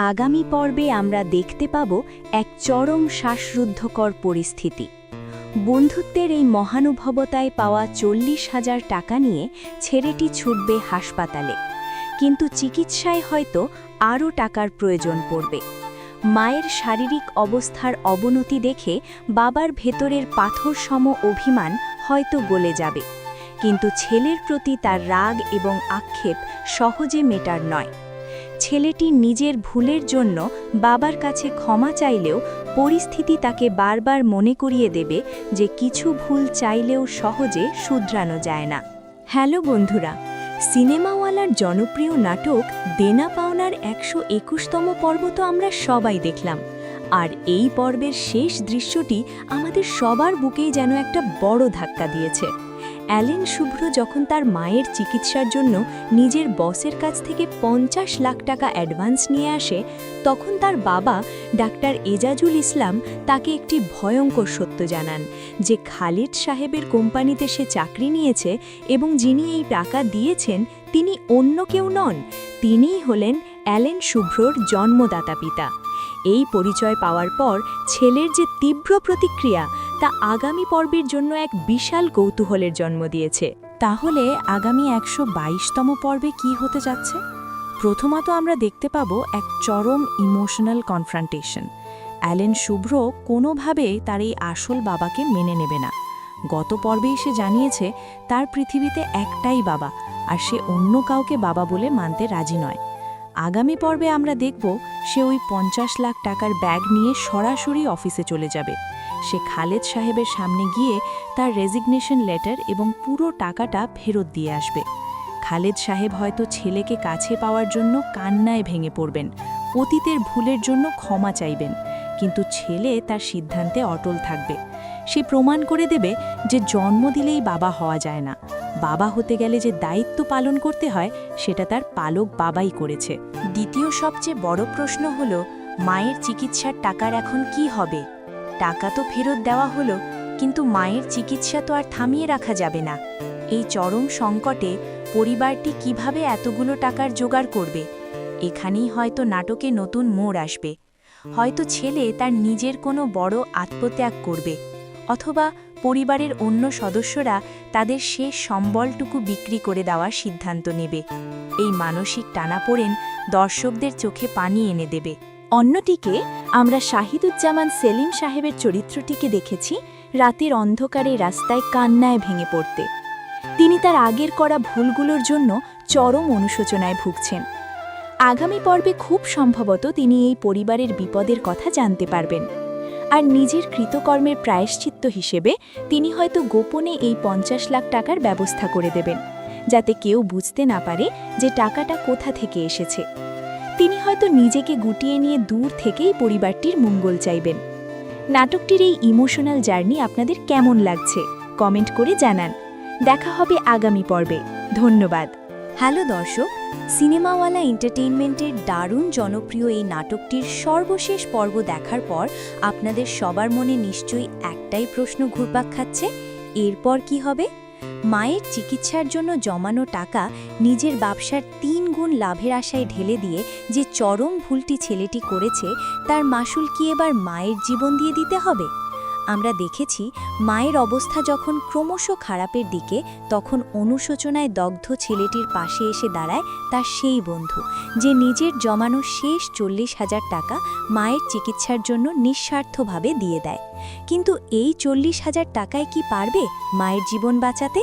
আগামী পর্বে আমরা দেখতে পাব এক চরম শ্বাসরুদ্ধকর পরিস্থিতি। বন্ধুত্বের এই মহানুভবতায় পাওয়া 40,000 টাকা নিয়ে ছেলেটি ছুটবে হাসপাতালে, কিন্তু চিকিৎসায় হয়তো আরও টাকার প্রয়োজন পড়বে। মায়ের শারীরিক অবস্থার অবনতি দেখে বাবার ভেতরের পাথরসম অভিমান হয়তো গলে যাবে, কিন্তু ছেলের প্রতি তার রাগ এবং আক্ষেপ সহজে মেটার নয়। ছেলেটি নিজের ভুলের জন্য বাবার কাছে ক্ষমা চাইলেও পরিস্থিতি তাকে বারবার মনে করিয়ে দেবে যে কিছু ভুল চাইলেও সহজে শুধরানো যায় না। হ্যালো বন্ধুরা, সিনেমাওয়ালার জনপ্রিয় নাটক দেনা পাওনার 121তম পর্ব তো আমরা সবাই দেখলাম, আর এই পর্বের শেষ দৃশ্যটি আমাদের সবার বুকেই যেন একটা বড় ধাক্কা দিয়েছে। অ্যালেন শুভ্র যখন তার মায়ের চিকিৎসার জন্য নিজের বসের কাছ থেকে 50 লাখ টাকা অ্যাডভান্স নিয়ে আসে, তখন তার বাবা ডাক্তার এজাজুল ইসলাম তাকে একটি ভয়ঙ্কর সত্য জানান যে খালিদ সাহেবের কোম্পানিতে সে চাকরি নিয়েছে এবং যিনি এই টাকা দিয়েছেন তিনি অন্য কেউ নন, তিনিই হলেন অ্যালেন শুভ্রর জন্মদাতা পিতা। এই পরিচয় পাওয়ার পর ছেলের যে তীব্র প্রতিক্রিয়া তা আগামী পর্বের জন্য এক বিশাল কৌতূহলের জন্ম দিয়েছে। তাহলে আগামী 122তম পর্বে কি হতে যাচ্ছে? প্রথমত আমরা দেখতে পাবো এক চরম ইমোশনাল কনফ্রন্টেশন। অ্যালেন শুভ্র কোনোভাবেই তার এই আসল বাবাকে মেনে নেবে না। গত পর্বেই সে জানিয়েছে তার পৃথিবীতে একটাই বাবা, আর সে অন্য কাউকে বাবা বলে মানতে রাজি নয়। আগামী পর্বে আমরা দেখব সে ওই 50 লাখ টাকার ব্যাগ নিয়ে সরাসরি অফিসে চলে যাবে। সে খালেদ সাহেবের সামনে গিয়ে তার রেজিগনেশন লেটার এবং পুরো টাকাটা ফেরত দিয়ে আসবে। খালেদ সাহেব হয়তো ছেলেকে কাছে পাওয়ার জন্য কান্নায় ভেঙে পড়বেন, অতীতের ভুলের জন্য ক্ষমা চাইবেন, কিন্তু ছেলে তার সিদ্ধান্তে অটল থাকবে। সে প্রমাণ করে দেবে যে জন্ম দিলেই বাবা হওয়া যায় না, বাবা হতে গেলে যে দায়িত্ব পালন করতে হয় সেটা তার পালক বাবাই করেছে। দ্বিতীয় সবচেয়ে বড় প্রশ্ন হলো, মায়ের চিকিৎসার টাকার এখন কি হবে? টাকা তো ফেরত দেওয়া হলো, কিন্তু মায়ের চিকিৎসা তো আর থামিয়ে রাখা যাবে না। এই চরম সংকটে পরিবারটি কিভাবে এতগুলো টাকার জোগাড় করবে? এখানেই হয়তো নাটকে নতুন মোড় আসবে। হয়তো ছেলে তার নিজের কোনো বড় আত্মত্যাগ করবে, অথবা পরিবারের অন্য সদস্যরা তাদের শেষ সম্বলটুকু বিক্রি করে দেওয়ার সিদ্ধান্ত নেবে। এই মানসিক টানাপোড়েন দর্শকদের চোখে পানি এনে দেবে। অন্যদিকে আমরা শাহিদুজ্জামান সেলিম সাহেবের চরিত্রটিকে দেখেছি রাতের অন্ধকারে রাস্তায় কান্নায় ভেঙে পড়তে। তিনি তার আগের করা ভুলগুলোর জন্য চরম অনুশোচনায় ভুগছেন। আগামী পর্বে খুব সম্ভবত তিনি এই পরিবারের বিপদের কথা জানতে পারবেন, আর নিজের কৃতকর্মের প্রায়শ্চিত্ত হিসেবে তিনি হয়তো গোপনে এই 50 লাখ টাকার ব্যবস্থা করে দেবেন, যাতে কেউ বুঝতে না পারে যে টাকাটা কোথা থেকে এসেছে। তিনি হয়তো নিজেকে গুটিয়ে নিয়ে দূর থেকেই পরিবারটির মঙ্গল চাইবেন। নাটকটির এই ইমোশনাল জার্নি আপনাদের কেমন লাগছে কমেন্ট করে জানান। দেখা হবে আগামী পর্বে। ধন্যবাদ। হ্যালো দর্শক, সিনেমাওয়ালা এন্টারটেইনমেন্টের দারুণ জনপ্রিয় এই নাটকটির সর্বশেষ পর্ব দেখার পর আপনাদের সবার মনে নিশ্চয়ই একটাই প্রশ্ন ঘুরপাক খাচ্ছে, এরপর কি হবে? মায়ের চিকিৎসার জন্য জমানো টাকা নিজের ব্যবসার 3 গুণ লাভের আশায় ঢেলে দিয়ে যে চরম ভুলটি ছেলেটি করেছে, তার মাসুল কি এবার মায়ের জীবন দিয়ে দিতে হবে? আমরা দেখেছি মায়ের অবস্থা যখন ক্রমশ খারাপের দিকে, তখন অনুশোচনায় দগ্ধ ছেলেটির পাশে এসে দাঁড়ায় তার সেই বন্ধু, যে নিজের জমানো শেষ 40,000 টাকা মায়ের চিকিৎসার জন্য নিঃস্বার্থভাবে দিয়ে দেয়। কিন্তু এই 40,000 টাকায় কি পারবে মায়ের জীবন বাঁচাতে?